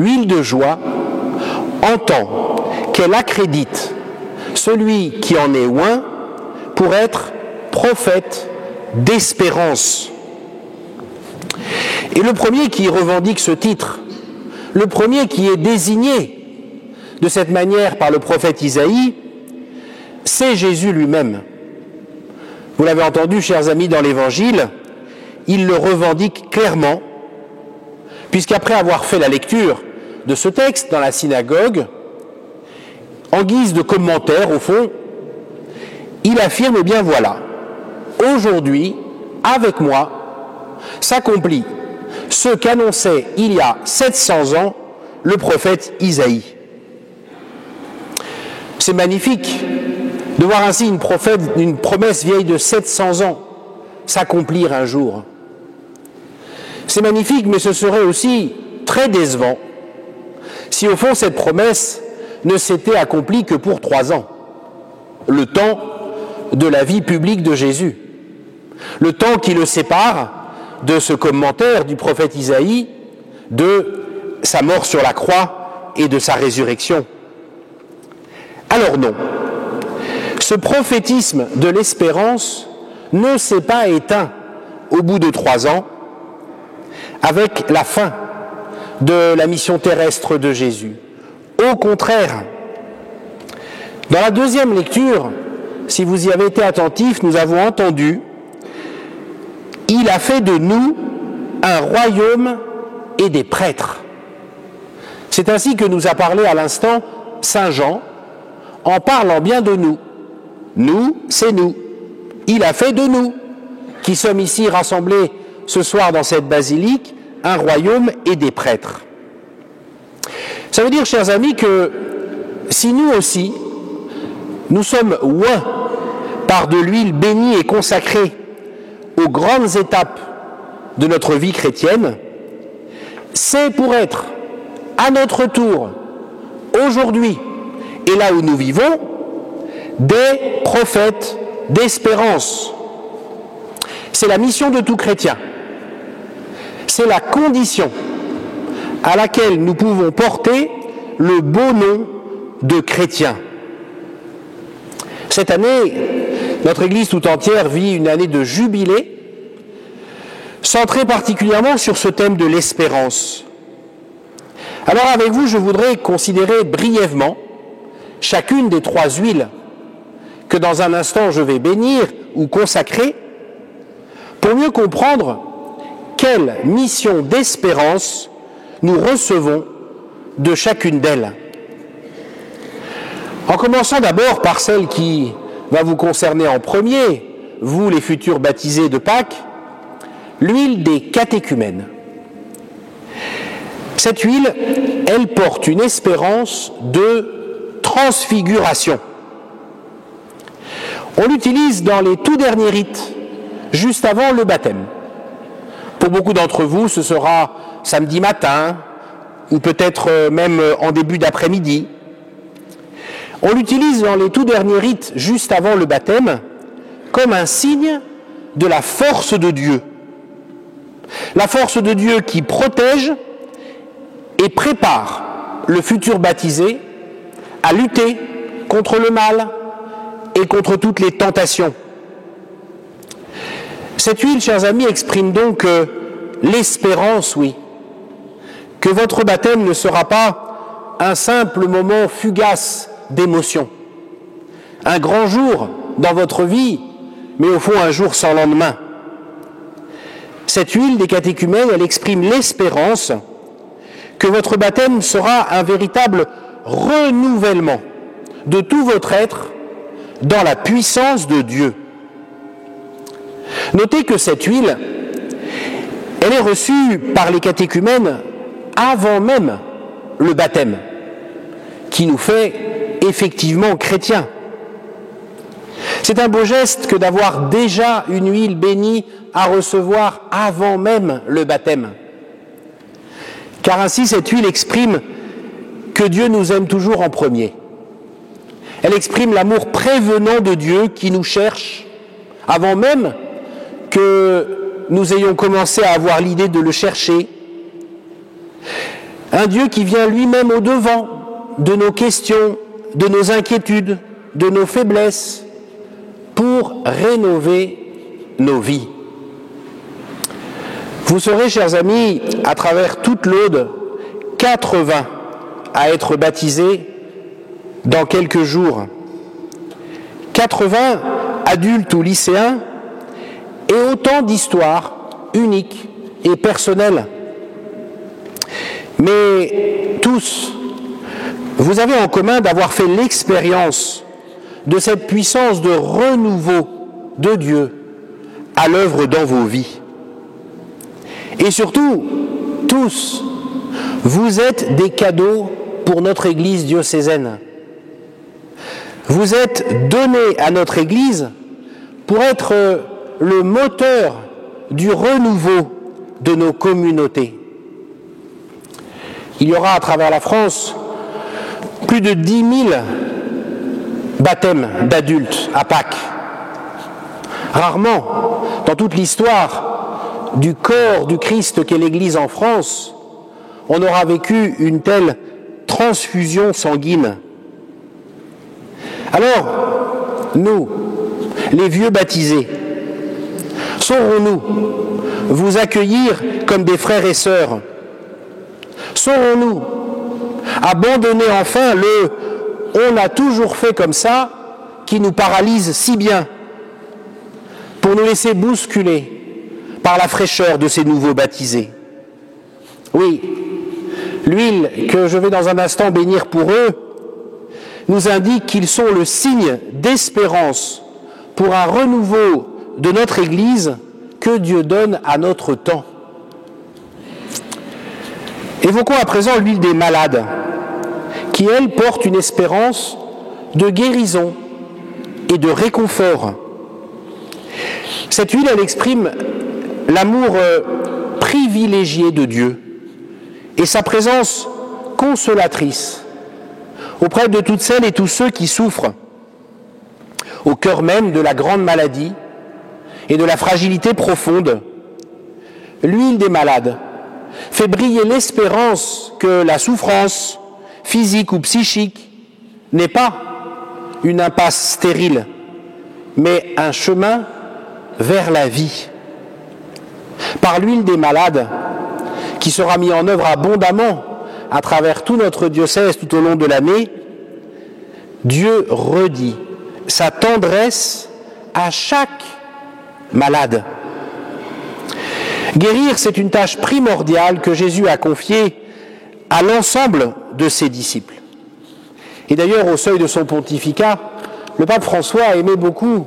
l'huile de joie en tant qu'elle accrédite celui qui en est oint pour être prophète d'espérance. Et le premier qui revendique ce titre, le premier qui est désigné de cette manière par le prophète Isaïe, c'est Jésus lui-même. Vous l'avez entendu, chers amis, dans l'Évangile, il le revendique clairement, puisqu'après avoir fait la lecture de ce texte dans la synagogue, en guise de commentaire, au fond, il affirme, eh bien voilà, aujourd'hui, avec moi, s'accomplit ce qu'annonçait il y a 700 ans le prophète Isaïe. C'est magnifique de voir ainsi une promesse vieille de 700 ans s'accomplir un jour. C'est magnifique, mais ce serait aussi très décevant si au fond cette promesse ne s'était accomplie que pour 3 ans, le temps de la vie publique de Jésus, le temps qui le sépare de ce commentaire du prophète Isaïe, de sa mort sur la croix et de sa résurrection. Alors non, ce prophétisme de l'espérance ne s'est pas éteint au bout de 3 ans avec la fin de la mission terrestre de Jésus. Au contraire, dans la deuxième lecture, si vous y avez été attentifs, nous avons entendu « Il a fait de nous un royaume et des prêtres ». C'est ainsi que nous a parlé à l'instant Saint Jean, en parlant bien de nous. Nous, c'est nous. Il a fait de nous, qui sommes ici rassemblés ce soir dans cette basilique, un royaume et des prêtres. Ça veut dire, chers amis, que si nous aussi, nous sommes oints par de l'huile bénie et consacrée aux grandes étapes de notre vie chrétienne, c'est pour être, à notre tour, aujourd'hui, et là où nous vivons, des prophètes d'espérance. C'est la mission de tout chrétien. C'est la condition à laquelle nous pouvons porter le beau nom de chrétien. Cette année, notre Église tout entière vit une année de jubilé, centrée particulièrement sur ce thème de l'espérance. Alors avec vous, je voudrais considérer brièvement chacune des 3 huiles que dans un instant je vais bénir ou consacrer, pour mieux comprendre quelle mission d'espérance nous recevons de chacune d'elles. En commençant d'abord par celle qui va vous concerner en premier, vous les futurs baptisés de Pâques, l'huile des catéchumènes. Cette huile, elle porte une espérance de transfiguration. On l'utilise dans les tout derniers rites, juste avant le baptême. Pour beaucoup d'entre vous, ce sera samedi matin, ou peut-être même en début d'après-midi. On l'utilise dans les tout derniers rites, juste avant le baptême, comme un signe de la force de Dieu. La force de Dieu qui protège et prépare le futur baptisé à lutter contre le mal et contre toutes les tentations. Cette huile, chers amis, exprime donc l'espérance, oui, que votre baptême ne sera pas un simple moment fugace d'émotion, un grand jour dans votre vie, mais au fond un jour sans lendemain. Cette huile des catéchumènes, elle exprime l'espérance que votre baptême sera un véritable renouvellement de tout votre être dans la puissance de Dieu. Notez que cette huile, elle est reçue par les catéchumènes avant même le baptême, qui nous fait effectivement chrétiens. C'est un beau geste que d'avoir déjà une huile bénie à recevoir avant même le baptême. Car ainsi, cette huile exprime que Dieu nous aime toujours en premier. Elle exprime l'amour prévenant de Dieu qui nous cherche avant même que nous ayons commencé à avoir l'idée de le chercher. Un Dieu qui vient lui-même au-devant de nos questions, de nos inquiétudes, de nos faiblesses, pour rénover nos vies. Vous serez, chers amis, à travers toute l'Aude, 80 à être baptisés dans quelques jours. 80 adultes ou lycéens et autant d'histoires uniques et personnelles. Mais tous, vous avez en commun d'avoir fait l'expérience de cette puissance de renouveau de Dieu à l'œuvre dans vos vies. Et surtout, tous, vous êtes des cadeaux pour notre Église diocésaine. Vous êtes donnés à notre Église pour être le moteur du renouveau de nos communautés. Il y aura à travers la France plus de 10 000 baptêmes d'adultes à Pâques. Rarement, dans toute l'histoire du corps du Christ qu'est l'Église en France, on aura vécu une telle transfusion sanguine. Alors, nous, les vieux baptisés, saurons-nous vous accueillir comme des frères et sœurs? Saurons-nous abandonner enfin le « on a toujours fait comme ça » qui nous paralyse si bien, pour nous laisser bousculer par la fraîcheur de ces nouveaux baptisés? Oui, l'huile que je vais dans un instant bénir pour eux nous indique qu'ils sont le signe d'espérance pour un renouveau de notre Église que Dieu donne à notre temps. Évoquons à présent l'huile des malades, qui, elle, porte une espérance de guérison et de réconfort. Cette huile, elle exprime l'amour privilégié de Dieu et sa présence consolatrice auprès de toutes celles et tous ceux qui souffrent au cœur même de la grande maladie et de la fragilité profonde. L'huile des malades fait briller l'espérance que la souffrance, physique ou psychique, n'est pas une impasse stérile, mais un chemin vers la vie. Par l'huile des malades, qui sera mis en œuvre abondamment à travers tout notre diocèse tout au long de l'année, Dieu redit sa tendresse à chaque malade. Guérir, c'est une tâche primordiale que Jésus a confiée à l'ensemble de ses disciples. Et d'ailleurs, au seuil de son pontificat, le pape François aimait beaucoup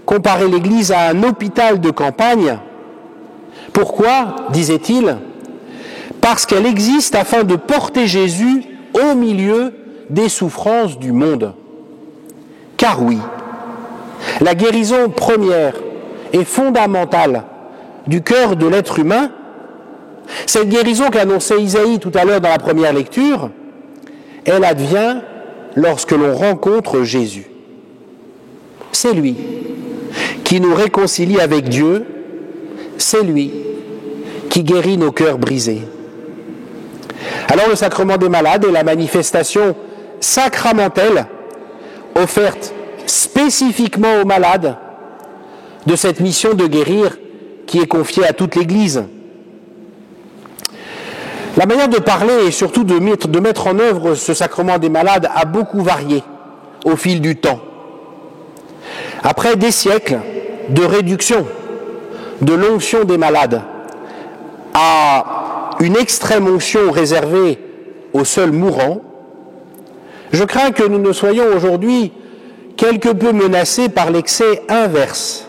comparer l'Église à un hôpital de campagne. Pourquoi, disait-il? Parce qu'elle existe afin de porter Jésus au milieu des souffrances du monde. Car oui, la guérison première et fondamentale du cœur de l'être humain, cette guérison qu'annonçait Isaïe tout à l'heure dans la première lecture, elle advient lorsque l'on rencontre Jésus. C'est lui qui nous réconcilie avec Dieu, c'est lui qui guérit nos cœurs brisés. Alors le sacrement des malades est la manifestation sacramentelle offerte spécifiquement aux malades de cette mission de guérir qui est confiée à toute l'Église. La manière de parler et surtout de mettre en œuvre ce sacrement des malades a beaucoup varié au fil du temps. Après des siècles de réduction de l'onction des malades à une extrême onction réservée aux seuls mourants, je crains que nous ne soyons aujourd'hui quelque peu menacés par l'excès inverse,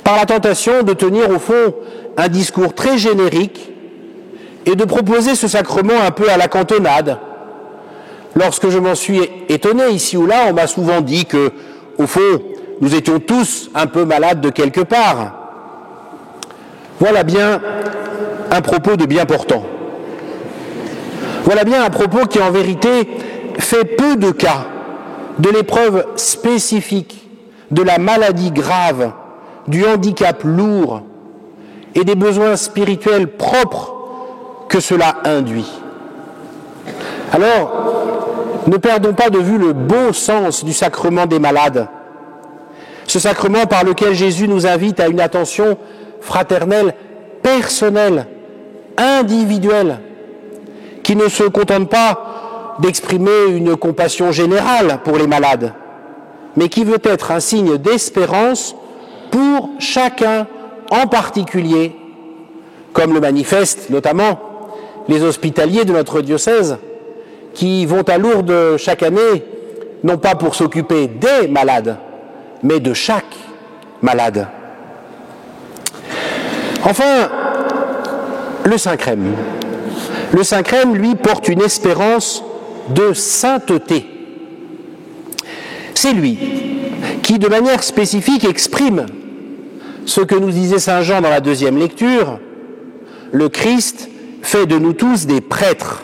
par la tentation de tenir au fond un discours très générique et de proposer ce sacrement un peu à la cantonade. Lorsque je m'en suis étonné ici ou là, on m'a souvent dit que, au fond, nous étions tous un peu malades de quelque part. Voilà bien un propos de bien portant. Voilà bien un propos qui, en vérité, fait peu de cas de l'épreuve spécifique, de la maladie grave, du handicap lourd et des besoins spirituels propres que cela induit. Alors, ne perdons pas de vue le beau sens du sacrement des malades. Ce sacrement par lequel Jésus nous invite à une attention fraternelle, personnelle, individuelle, qui ne se contente pas d'exprimer une compassion générale pour les malades, mais qui veut être un signe d'espérance pour chacun en particulier, comme le manifestent notamment les hospitaliers de notre diocèse, qui vont à Lourdes chaque année, non pas pour s'occuper des malades, mais de chaque malade. Enfin, le Saint-Crème. Le Saint-Crème, lui, porte une espérance de sainteté. C'est lui qui, de manière spécifique, exprime ce que nous disait Saint Jean dans la deuxième lecture: le Christ fait de nous tous des prêtres.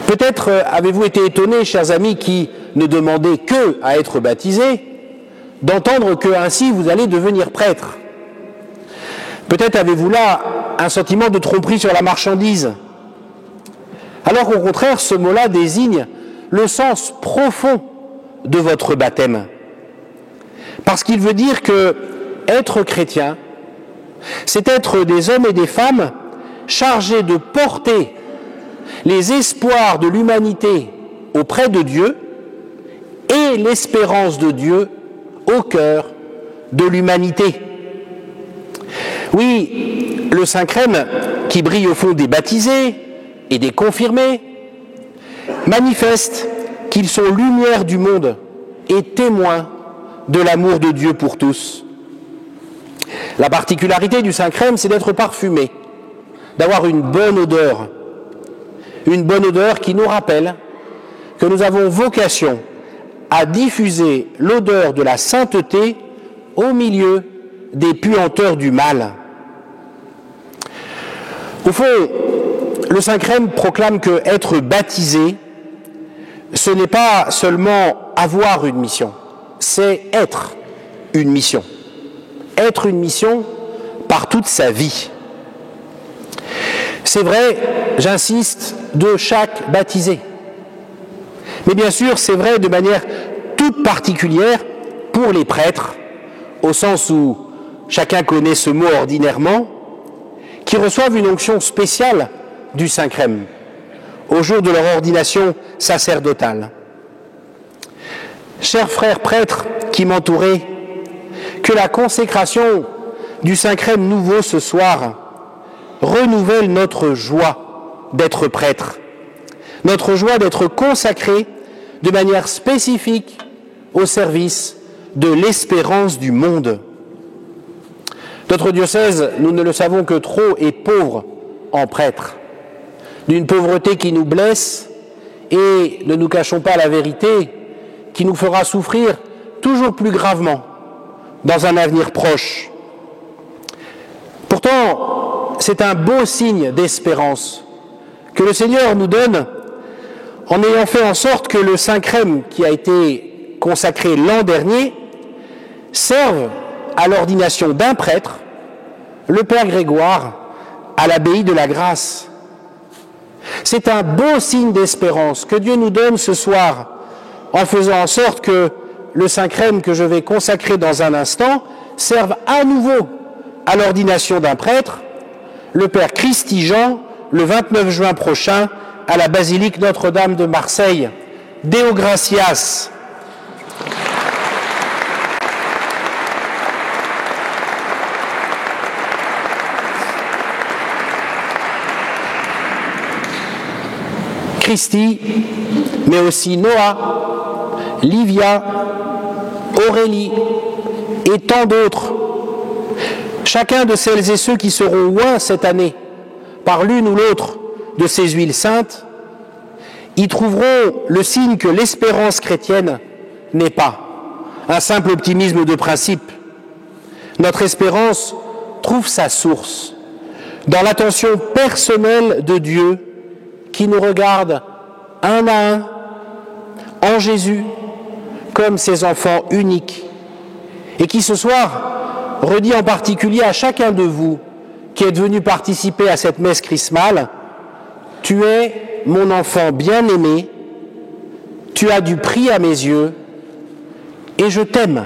Peut-être avez-vous été étonnés, chers amis, qui ne demandez que à être baptisés, d'entendre que ainsi vous allez devenir prêtre. Peut-être avez-vous là un sentiment de tromperie sur la marchandise, alors qu'au contraire, ce mot-là désigne le sens profond de votre baptême. Parce qu'il veut dire que être chrétien, c'est être des hommes et des femmes chargés de porter les espoirs de l'humanité auprès de Dieu et l'espérance de Dieu au cœur de l'humanité. Oui, le Saint-Crème, qui brille au fond des baptisés et des confirmés, manifeste qu'ils sont lumière du monde et témoins de l'amour de Dieu pour tous. La particularité du Saint-Crème, c'est d'être parfumé, d'avoir une bonne odeur qui nous rappelle que nous avons vocation à diffuser l'odeur de la sainteté au milieu des puanteurs du mal. Au fond, le Saint-Crème proclame que être baptisé, ce n'est pas seulement avoir une mission, c'est être une mission. Être une mission par toute sa vie. C'est vrai, j'insiste, de chaque baptisé. Mais bien sûr, c'est vrai de manière toute particulière pour les prêtres, au sens où chacun connaît ce mot ordinairement, qui reçoivent une onction spéciale du Saint-Crème au jour de leur ordination sacerdotale. Chers frères prêtres qui m'entourez, que la consécration du Saint-Crème nouveau ce soir renouvelle notre joie d'être prêtre, notre joie d'être consacrés de manière spécifique au service de l'espérance du monde. Notre diocèse, nous ne le savons que trop, est pauvre en prêtres, d'une pauvreté qui nous blesse et, ne nous cachons pas la vérité, qui nous fera souffrir toujours plus gravement dans un avenir proche. Pourtant, c'est un beau signe d'espérance que le Seigneur nous donne en ayant fait en sorte que le Saint-Crème qui a été consacré l'an dernier serve à l'ordination d'un prêtre, le Père Grégoire, à l'abbaye de la Grâce. C'est un beau signe d'espérance que Dieu nous donne ce soir en faisant en sorte que le Saint-Crème que je vais consacrer dans un instant serve à nouveau à l'ordination d'un prêtre, le Père Christi-Jean, le 29 juin prochain, à la basilique Notre-Dame de Marseille. Deo gratias. Christy, mais aussi Noah, Livia, Aurélie et tant d'autres. Chacun de celles et ceux qui seront oints cette année par l'une ou l'autre de ces huiles saintes, y trouveront le signe que l'espérance chrétienne n'est pas un simple optimisme de principe. Notre espérance trouve sa source dans l'attention personnelle de Dieu qui nous regarde un à un, en Jésus, comme ses enfants uniques, et qui ce soir redit en particulier à chacun de vous qui êtes venus participer à cette messe chrismale, tu es mon enfant bien-aimé, tu as du prix à mes yeux, et je t'aime.